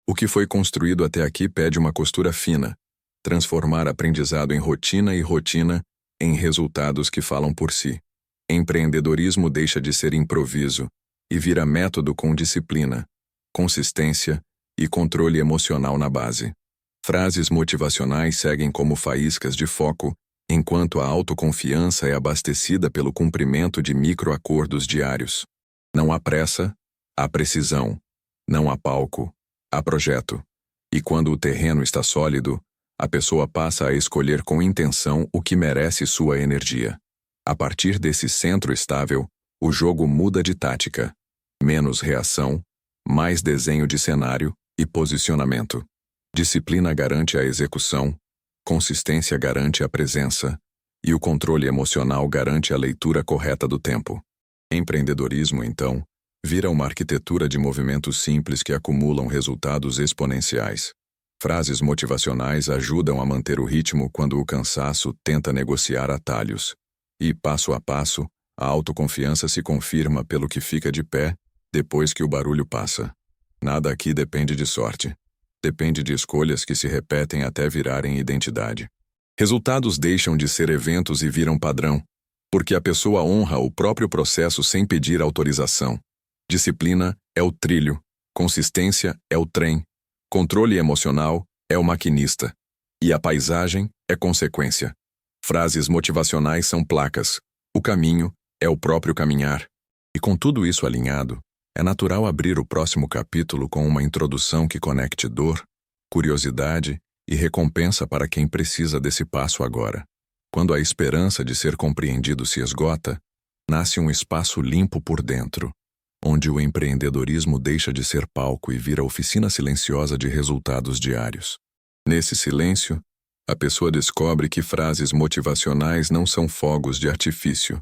O que foi construído até aqui pede uma costura fina, transformar aprendizado em rotina e rotina em resultados que falam por si. Empreendedorismo deixa de ser improviso e vira método com disciplina, consistência e controle emocional na base. Frases motivacionais seguem como faíscas de foco, enquanto a autoconfiança é abastecida pelo cumprimento de microacordos diários. Não há pressa, há precisão. Não há palco, há projeto. E quando o terreno está sólido, a pessoa passa a escolher com intenção o que merece sua energia. A partir desse centro estável, o jogo muda de tática. Menos reação, mais desenho de cenário e posicionamento. Disciplina garante a execução, consistência garante a presença, e o controle emocional garante a leitura correta do tempo. Empreendedorismo, então, vira uma arquitetura de movimentos simples que acumulam resultados exponenciais. Frases motivacionais ajudam a manter o ritmo quando o cansaço tenta negociar atalhos. E, passo a passo, a autoconfiança se confirma pelo que fica de pé depois que o barulho passa. Nada aqui depende de sorte. Depende de escolhas que se repetem até virarem identidade. Resultados deixam de ser eventos e viram padrão, porque a pessoa honra o próprio processo sem pedir autorização. Disciplina é o trilho, consistência é o trem, controle emocional é o maquinista, e a paisagem é consequência. Frases motivacionais são placas, o caminho é o próprio caminhar. E com tudo isso alinhado, é natural abrir o próximo capítulo com uma introdução que conecte dor, curiosidade e recompensa para quem precisa desse passo agora. Quando a esperança de ser compreendido se esgota, nasce um espaço limpo por dentro, onde o empreendedorismo deixa de ser palco e vira oficina silenciosa de resultados diários. Nesse silêncio, a pessoa descobre que frases motivacionais não são fogos de artifício,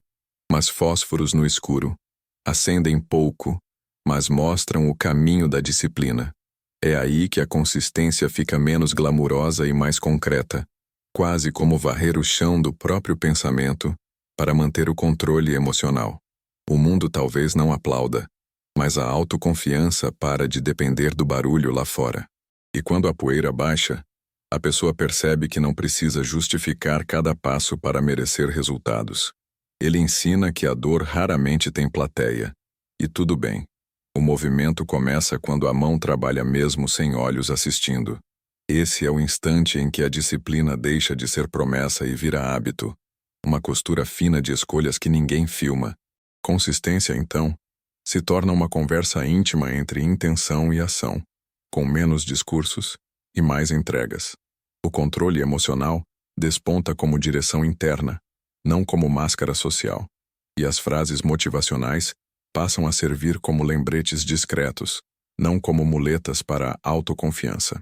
mas fósforos no escuro. Acendem pouco, mas mostram o caminho da disciplina. É aí que a consistência fica menos glamurosa e mais concreta, quase como varrer o chão do próprio pensamento para manter o controle emocional. O mundo talvez não aplauda, mas a autoconfiança para de depender do barulho lá fora. E quando a poeira baixa, a pessoa percebe que não precisa justificar cada passo para merecer resultados. Ele ensina que a dor raramente tem plateia. E tudo bem. O movimento começa quando a mão trabalha mesmo sem olhos assistindo. Esse é o instante em que a disciplina deixa de ser promessa e vira hábito. Uma costura fina de escolhas que ninguém filma. Consistência, então, se torna uma conversa íntima entre intenção e ação, com menos discursos e mais entregas. O controle emocional desponta como direção interna, não como máscara social. E as frases motivacionais passam a servir como lembretes discretos, não como muletas para a autoconfiança.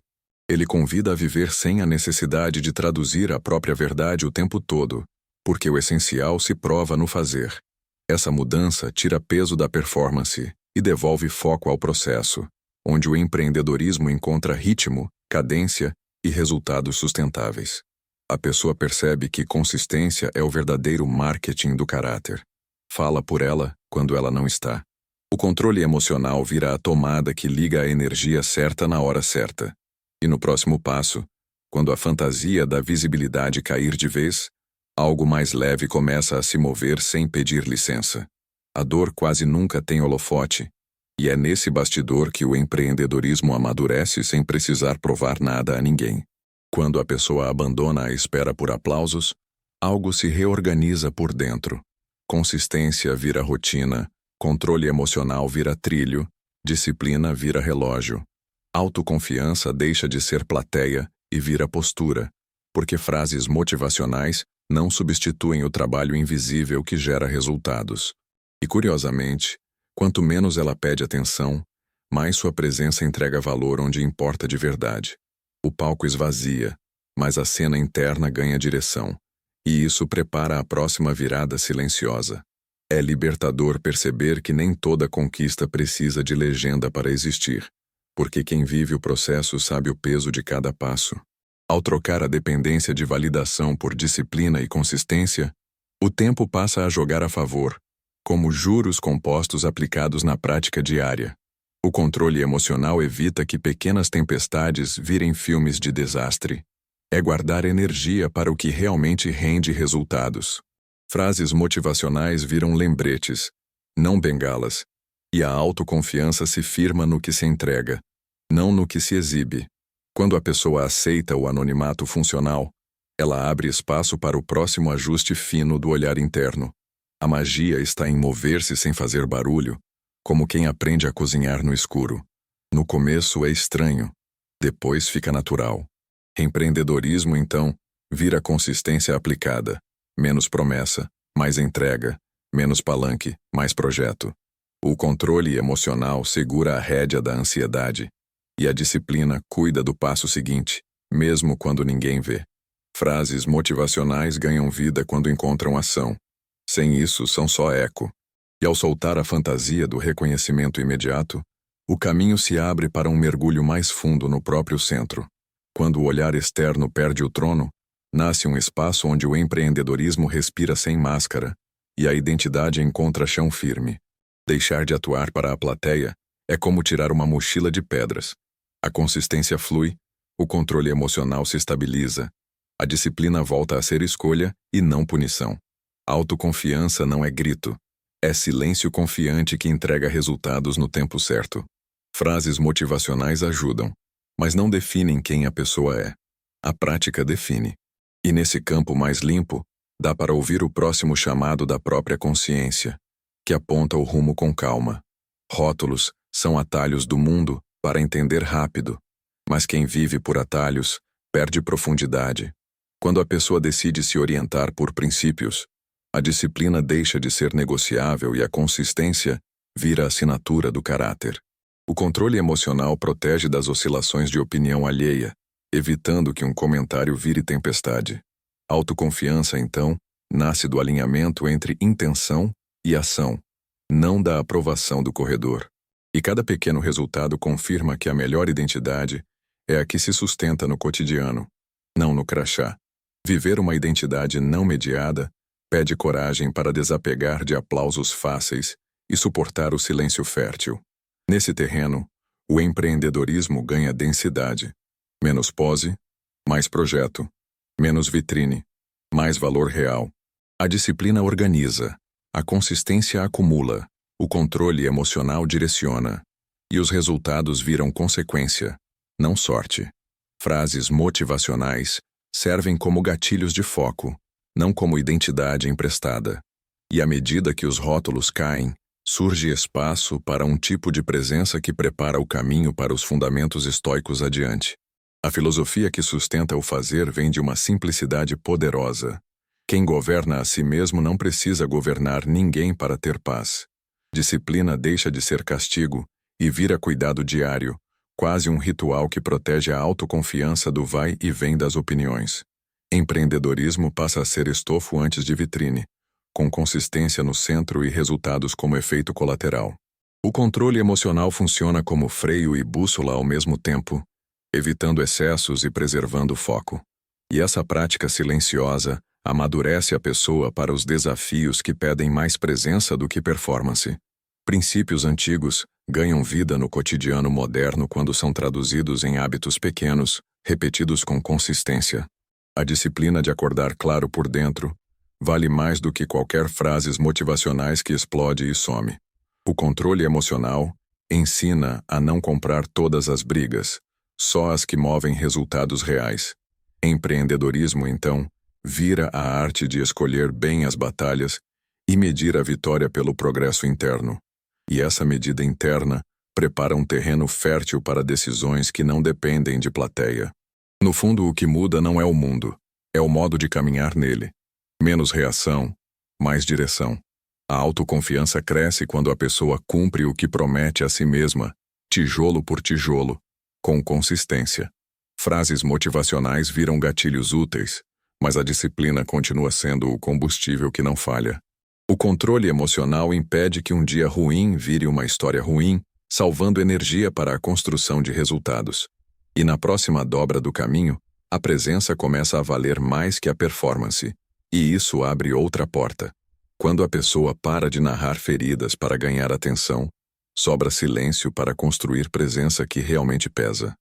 Ele convida a viver sem a necessidade de traduzir a própria verdade o tempo todo, porque o essencial se prova no fazer. Essa mudança tira peso da performance e devolve foco ao processo, onde o empreendedorismo encontra ritmo, cadência e resultados sustentáveis. A pessoa percebe que consistência é o verdadeiro marketing do caráter. Fala por ela quando ela não está. O controle emocional vira a tomada que liga a energia certa na hora certa. E no próximo passo, quando a fantasia da visibilidade cair de vez, algo mais leve começa a se mover sem pedir licença. A dor quase nunca tem holofote, e é nesse bastidor que o empreendedorismo amadurece sem precisar provar nada a ninguém. Quando a pessoa abandona a espera por aplausos, algo se reorganiza por dentro. Consistência vira rotina, controle emocional vira trilho, disciplina vira relógio. Autoconfiança deixa de ser plateia e vira postura, porque frases motivacionais não substituem o trabalho invisível que gera resultados. E curiosamente, quanto menos ela pede atenção, mais sua presença entrega valor onde importa de verdade. O palco esvazia, mas a cena interna ganha direção. E isso prepara a próxima virada silenciosa. É libertador perceber que nem toda conquista precisa de legenda para existir, porque quem vive o processo sabe o peso de cada passo. Ao trocar a dependência de validação por disciplina e consistência, o tempo passa a jogar a favor, como juros compostos aplicados na prática diária. O controle emocional evita que pequenas tempestades virem filmes de desastre. É guardar energia para o que realmente rende resultados. Frases motivacionais viram lembretes, não bengalas, e a autoconfiança se firma no que se entrega, não no que se exibe. Quando a pessoa aceita o anonimato funcional, ela abre espaço para o próximo ajuste fino do olhar interno. A magia está em mover-se sem fazer barulho, como quem aprende a cozinhar no escuro. No começo é estranho, depois fica natural. Empreendedorismo, então, vira consistência aplicada. Menos promessa, mais entrega. Menos palanque, mais projeto. O controle emocional segura a rédea da ansiedade. E a disciplina cuida do passo seguinte, mesmo quando ninguém vê. Frases motivacionais ganham vida quando encontram ação. Sem isso, são só eco. E ao soltar a fantasia do reconhecimento imediato, o caminho se abre para um mergulho mais fundo no próprio centro. Quando o olhar externo perde o trono, nasce um espaço onde o empreendedorismo respira sem máscara e a identidade encontra chão firme. Deixar de atuar para a plateia é como tirar uma mochila de pedras. A consistência flui, o controle emocional se estabiliza, a disciplina volta a ser escolha e não punição. Autoconfiança não é grito, é silêncio confiante que entrega resultados no tempo certo. Frases motivacionais ajudam, mas não definem quem a pessoa é. A prática define. E nesse campo mais limpo, dá para ouvir o próximo chamado da própria consciência, que aponta o rumo com calma. Rótulos são atalhos do mundo para entender rápido, mas quem vive por atalhos perde profundidade. Quando a pessoa decide se orientar por princípios, a disciplina deixa de ser negociável e a consistência vira a assinatura do caráter. O controle emocional protege das oscilações de opinião alheia, evitando que um comentário vire tempestade. Autoconfiança, então, nasce do alinhamento entre intenção e ação, não da aprovação do corredor. E cada pequeno resultado confirma que a melhor identidade é a que se sustenta no cotidiano, não no crachá. Viver uma identidade não mediada pede coragem para desapegar de aplausos fáceis e suportar o silêncio fértil. Nesse terreno, o empreendedorismo ganha densidade. Menos pose, mais projeto. Menos vitrine, mais valor real. A disciplina organiza, a consistência acumula, o controle emocional direciona. E os resultados viram consequência, não sorte. Frases motivacionais servem como gatilhos de foco, não como identidade emprestada. E à medida que os rótulos caem, surge espaço para um tipo de presença que prepara o caminho para os fundamentos estoicos adiante. A filosofia que sustenta o fazer vem de uma simplicidade poderosa. Quem governa a si mesmo não precisa governar ninguém para ter paz. Disciplina deixa de ser castigo e vira cuidado diário, quase um ritual que protege a autoconfiança do vai e vem das opiniões. Empreendedorismo passa a ser estofo antes de vitrine, com consistência no centro e resultados como efeito colateral. O controle emocional funciona como freio e bússola ao mesmo tempo, evitando excessos e preservando o foco. E essa prática silenciosa amadurece a pessoa para os desafios que pedem mais presença do que performance. Princípios antigos ganham vida no cotidiano moderno quando são traduzidos em hábitos pequenos, repetidos com consistência. A disciplina de acordar claro por dentro vale mais do que qualquer frases motivacionais que explode e some. O controle emocional ensina a não comprar todas as brigas, só as que movem resultados reais. Empreendedorismo, então, vira a arte de escolher bem as batalhas e medir a vitória pelo progresso interno. E essa medida interna prepara um terreno fértil para decisões que não dependem de plateia. No fundo, o que muda não é o mundo, é o modo de caminhar nele. Menos reação, mais direção. A autoconfiança cresce quando a pessoa cumpre o que promete a si mesma, tijolo por tijolo, com consistência. Frases motivacionais viram gatilhos úteis, mas a disciplina continua sendo o combustível que não falha. O controle emocional impede que um dia ruim vire uma história ruim, salvando energia para a construção de resultados. E na próxima dobra do caminho, a presença começa a valer mais que a performance. E isso abre outra porta. Quando a pessoa para de narrar feridas para ganhar atenção, Sobra silêncio para construir presença que realmente pesa.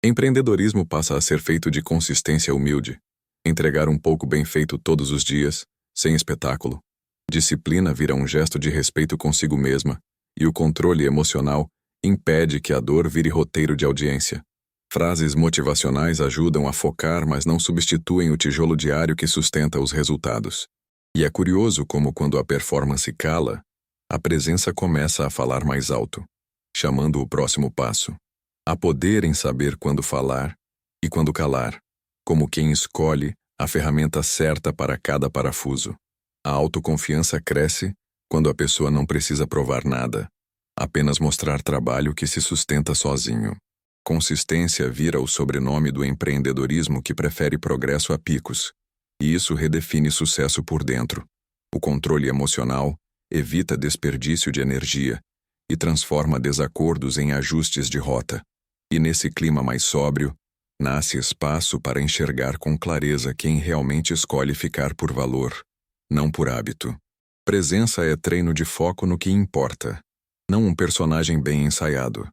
Empreendedorismo passa a ser feito de consistência humilde. Entregar um pouco bem feito todos os dias, sem espetáculo. Disciplina vira um gesto de respeito consigo mesma, e o controle emocional impede que a dor vire roteiro de audiência. Frases motivacionais ajudam a focar, mas não substituem o tijolo diário que sustenta os resultados. E é curioso como, quando a performance cala, a presença começa a falar mais alto, chamando o próximo passo. Há poder em saber quando falar e quando calar, como quem escolhe a ferramenta certa para cada parafuso. A autoconfiança cresce quando a pessoa não precisa provar nada, apenas mostrar trabalho que se sustenta sozinho. Consistência vira o sobrenome do empreendedorismo que prefere progresso a picos, e isso redefine sucesso por dentro. O controle emocional evita desperdício de energia e transforma desacordos em ajustes de rota. E nesse clima mais sóbrio, nasce espaço para enxergar com clareza quem realmente escolhe ficar por valor, não por hábito. Presença é treino de foco no que importa, não um personagem bem ensaiado.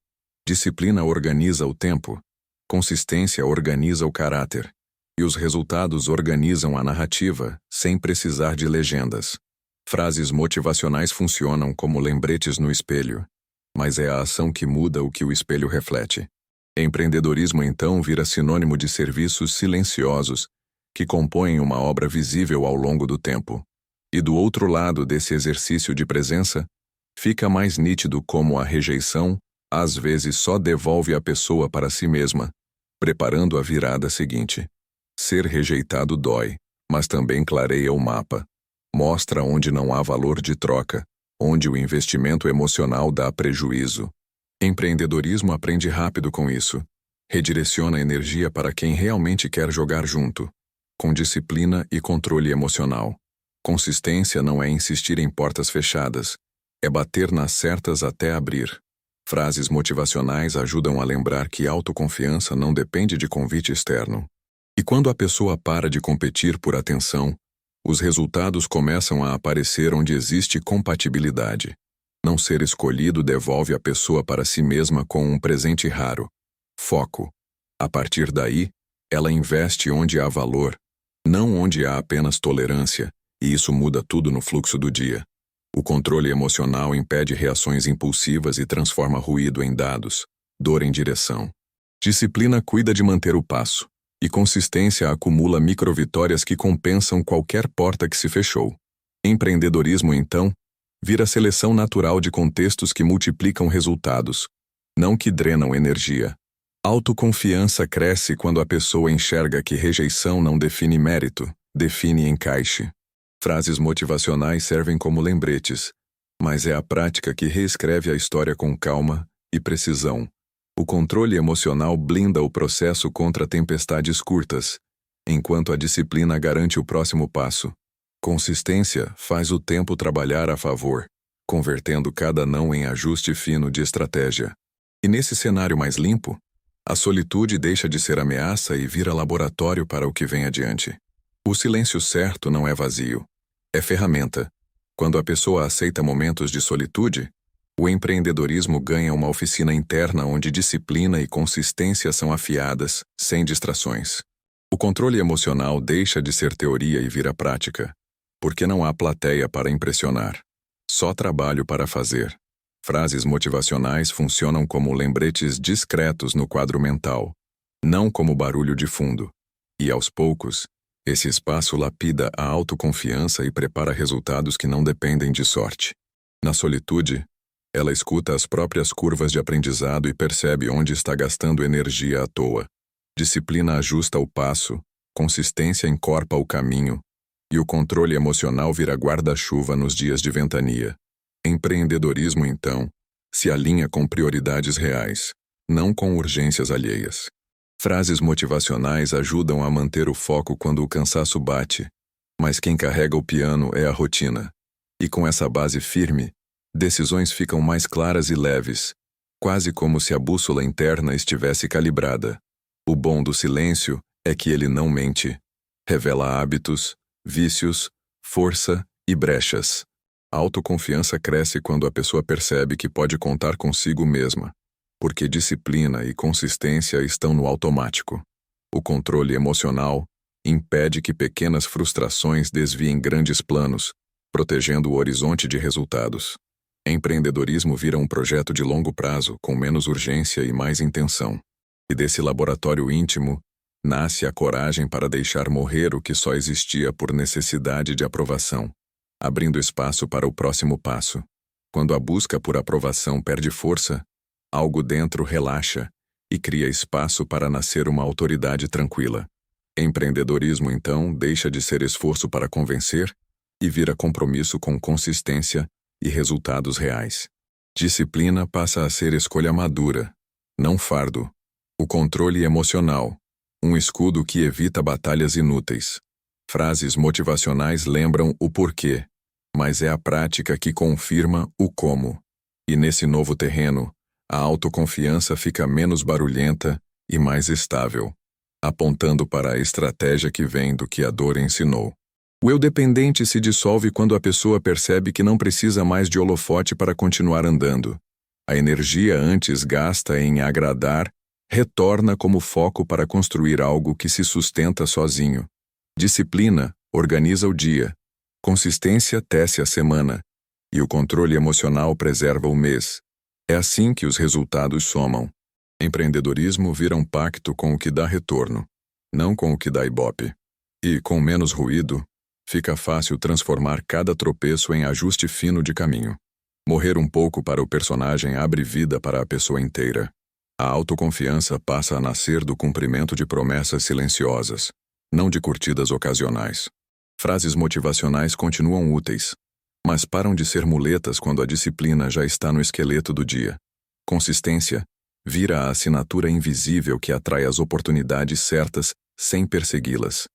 Disciplina organiza o tempo, consistência organiza o caráter, e os resultados organizam a narrativa sem precisar de legendas. Frases motivacionais funcionam como lembretes no espelho, mas é a ação que muda o que o espelho reflete. Empreendedorismo então vira sinônimo de serviços silenciosos que compõem uma obra visível ao longo do tempo. E do outro lado desse exercício de presença, fica mais nítido como a rejeição às vezes só devolve a pessoa para si mesma, preparando a virada seguinte. Ser rejeitado dói, mas também clareia o mapa. Mostra onde não há valor de troca, onde o investimento emocional dá prejuízo. Empreendedorismo aprende rápido com isso. Redireciona energia para quem realmente quer jogar junto, com disciplina e controle emocional. Consistência não é insistir em portas fechadas, é bater nas certas até abrir. Frases motivacionais ajudam a lembrar que autoconfiança não depende de convite externo. E quando a pessoa para de competir por atenção, os resultados começam a aparecer onde existe compatibilidade. Não ser escolhido devolve a pessoa para si mesma com um presente raro: foco. A partir daí, ela investe onde há valor, não onde há apenas tolerância, e isso muda tudo no fluxo do dia. O controle emocional impede reações impulsivas e transforma ruído em dados, dor em direção. Disciplina cuida de manter o passo, e consistência acumula microvitórias que compensam qualquer porta que se fechou. Empreendedorismo, então, vira seleção natural de contextos que multiplicam resultados, não que drenam energia. Autoconfiança cresce quando a pessoa enxerga que rejeição não define mérito, define encaixe. Frases motivacionais servem como lembretes, mas é a prática que reescreve a história com calma e precisão. O controle emocional blinda o processo contra tempestades curtas, enquanto a disciplina garante o próximo passo. Consistência faz o tempo trabalhar a favor, convertendo cada não em ajuste fino de estratégia. E nesse cenário mais limpo, a solitude deixa de ser ameaça e vira laboratório para o que vem adiante. O silêncio certo não é vazio, é ferramenta. Quando a pessoa aceita momentos de solitude, o empreendedorismo ganha uma oficina interna onde disciplina e consistência são afiadas, sem distrações. O controle emocional deixa de ser teoria e vira prática, porque não há plateia para impressionar, só trabalho para fazer. Frases motivacionais funcionam como lembretes discretos no quadro mental, não como barulho de fundo. E aos poucos, esse espaço lapida a autoconfiança e prepara resultados que não dependem de sorte. Na solitude, ela escuta as próprias curvas de aprendizado e percebe onde está gastando energia à toa. Disciplina ajusta o passo, consistência encorpa o caminho, e o controle emocional vira guarda-chuva nos dias de ventania. Empreendedorismo, então, se alinha com prioridades reais, não com urgências alheias. Frases motivacionais ajudam a manter o foco quando o cansaço bate, mas quem carrega o piano é a rotina. E com essa base firme, decisões ficam mais claras e leves, quase como se a bússola interna estivesse calibrada. O bom do silêncio é que ele não mente. Revela hábitos, vícios, força e brechas. A autoconfiança cresce quando a pessoa percebe que pode contar consigo mesma, porque disciplina e consistência estão no automático. O controle emocional impede que pequenas frustrações desviem grandes planos, protegendo o horizonte de resultados. Empreendedorismo vira um projeto de longo prazo, com menos urgência e mais intenção. E desse laboratório íntimo, nasce a coragem para deixar morrer o que só existia por necessidade de aprovação, abrindo espaço para o próximo passo. Quando a busca por aprovação perde força, algo dentro relaxa e cria espaço para nascer uma autoridade tranquila. Empreendedorismo, então, deixa de ser esforço para convencer e vira compromisso com consistência e resultados reais. Disciplina passa a ser escolha madura, não fardo. O controle emocional, um escudo que evita batalhas inúteis. Frases motivacionais lembram o porquê, mas é a prática que confirma o como. E nesse novo terreno, a autoconfiança fica menos barulhenta e mais estável, apontando para a estratégia que vem do que a dor ensinou. O eu dependente se dissolve quando a pessoa percebe que não precisa mais de holofote para continuar andando. A energia antes gasta em agradar retorna como foco para construir algo que se sustenta sozinho. Disciplina organiza o dia, consistência tece a semana, e o controle emocional preserva o mês. É assim que os resultados somam. Empreendedorismo vira um pacto com o que dá retorno, não com o que dá ibope. E, com menos ruído, fica fácil transformar cada tropeço em ajuste fino de caminho. Morrer um pouco para o personagem abre vida para a pessoa inteira. A autoconfiança passa a nascer do cumprimento de promessas silenciosas, não de curtidas ocasionais. Frases motivacionais continuam úteis, mas param de ser muletas quando a disciplina já está no esqueleto do dia. Consistência vira a assinatura invisível que atrai as oportunidades certas sem persegui-las.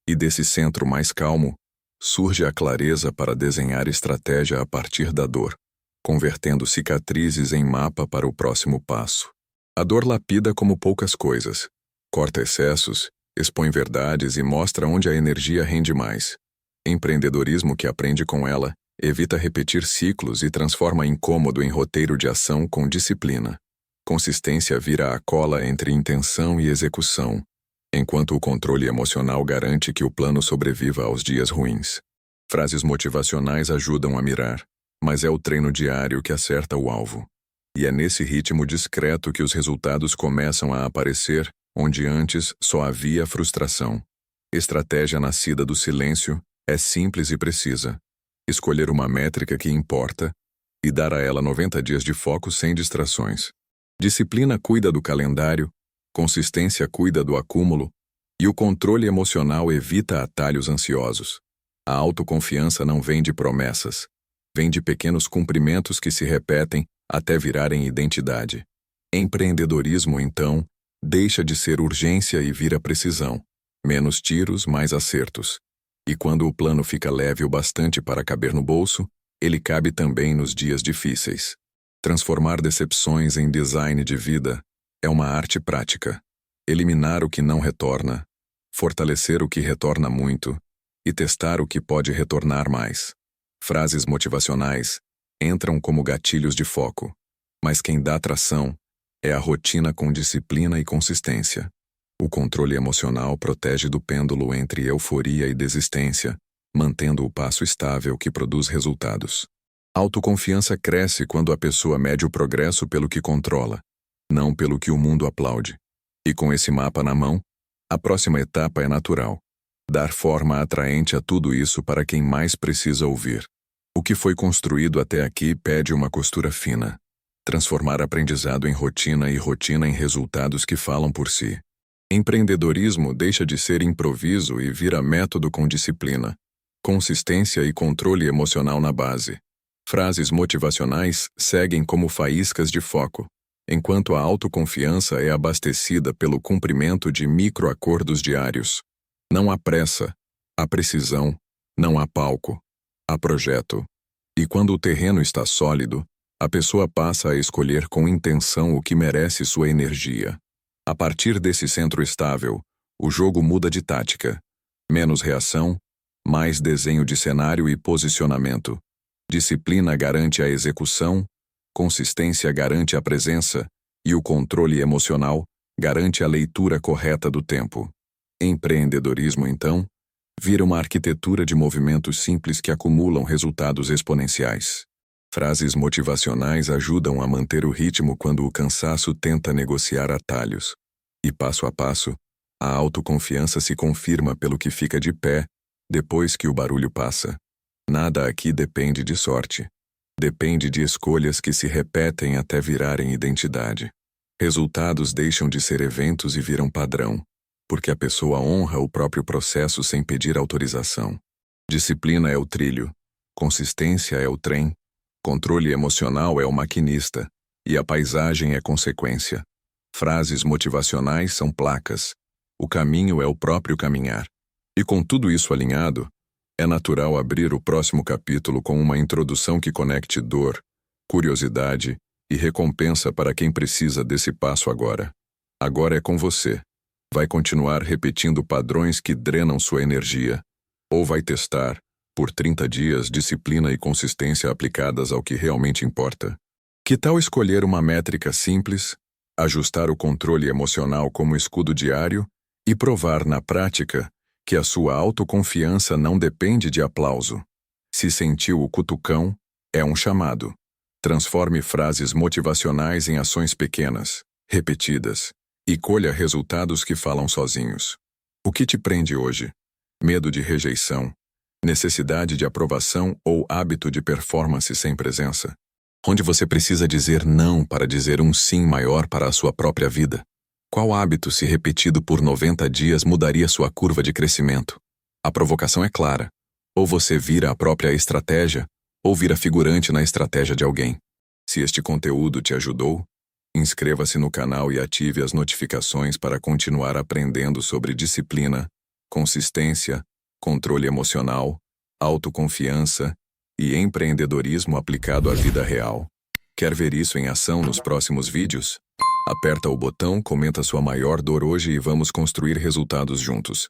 E desse centro mais calmo, surge a clareza para desenhar estratégia a partir da dor, convertendo cicatrizes em mapa para o próximo passo. A dor lapida como poucas coisas. Corta excessos, expõe verdades e mostra onde a energia rende mais. Empreendedorismo que aprende com ela evita repetir ciclos e transforma incômodo em roteiro de ação com disciplina. Consistência vira a cola entre intenção e execução, enquanto o controle emocional garante que o plano sobreviva aos dias ruins. Frases motivacionais ajudam a mirar, mas é o treino diário que acerta o alvo. E é nesse ritmo discreto que os resultados começam a aparecer, onde antes só havia frustração. Estratégia nascida do silêncio é simples e precisa. Escolher uma métrica que importa e dar a ela 90 dias de foco sem distrações. Disciplina cuida do calendário, consistência cuida do acúmulo e o controle emocional evita atalhos ansiosos. A autoconfiança não vem de promessas, vem de pequenos cumprimentos que se repetem até virarem identidade. Empreendedorismo, então, deixa de ser urgência e vira precisão. Menos tiros, mais acertos. E quando o plano fica leve o bastante para caber no bolso, ele cabe também nos dias difíceis. Transformar decepções em design de vida é uma arte prática. Eliminar o que não retorna, fortalecer o que retorna muito e testar o que pode retornar mais. Frases motivacionais entram como gatilhos de foco, mas quem dá tração é a rotina com disciplina e consistência. O controle emocional protege do pêndulo entre euforia e desistência, mantendo o passo estável que produz resultados. Autoconfiança cresce quando a pessoa mede o progresso pelo que controla, não pelo que o mundo aplaude. E com esse mapa na mão, a próxima etapa é natural. Dar forma atraente a tudo isso para quem mais precisa ouvir. O que foi construído até aqui pede uma costura fina. Transformar aprendizado em rotina e rotina em resultados que falam por si. Empreendedorismo deixa de ser improviso e vira método com disciplina, consistência e controle emocional na base. Frases motivacionais seguem como faíscas de foco, enquanto a autoconfiança é abastecida pelo cumprimento de microacordos diários. Não há pressa, há precisão, não há palco, há projeto. E quando o terreno está sólido, a pessoa passa a escolher com intenção o que merece sua energia. A partir desse centro estável, o jogo muda de tática. Menos reação, mais desenho de cenário e posicionamento. Disciplina garante a execução, consistência garante a presença, e o controle emocional garante a leitura correta do tempo. Empreendedorismo, então, vira uma arquitetura de movimentos simples que acumulam resultados exponenciais. Frases motivacionais ajudam a manter o ritmo quando o cansaço tenta negociar atalhos. E passo a passo, a autoconfiança se confirma pelo que fica de pé depois que o barulho passa. Nada aqui depende de sorte. Depende de escolhas que se repetem até virarem identidade. Resultados deixam de ser eventos e viram padrão, porque a pessoa honra o próprio processo sem pedir autorização. Disciplina é o trilho, consistência é o trem, controle emocional é o maquinista, e a paisagem é consequência. Frases motivacionais são placas, o caminho é o próprio caminhar. E com tudo isso alinhado, é natural abrir o próximo capítulo com uma introdução que conecte dor, curiosidade e recompensa para quem precisa desse passo agora. Agora é com você. Vai continuar repetindo padrões que drenam sua energia, ou vai testar, por 30 dias, disciplina e consistência aplicadas ao que realmente importa? Que tal escolher uma métrica simples, ajustar o controle emocional como escudo diário e provar na prática que a sua autoconfiança não depende de aplauso? Se sentiu o cutucão, é um chamado. Transforme frases motivacionais em ações pequenas, repetidas, e colha resultados que falam sozinhos. O que te prende hoje? Medo de rejeição, necessidade de aprovação ou hábito de performance sem presença? Onde você precisa dizer não para dizer um sim maior para a sua própria vida? Qual hábito, se repetido por 90 dias, mudaria sua curva de crescimento? A provocação é clara. Ou você vira a própria estratégia, ou vira figurante na estratégia de alguém. Se este conteúdo te ajudou, inscreva-se no canal e ative as notificações para continuar aprendendo sobre disciplina, consistência, controle emocional, autoconfiança e empreendedorismo aplicado à vida real. Quer ver isso em ação nos próximos vídeos? Aperta o botão, comenta sua maior dor hoje e vamos construir resultados juntos.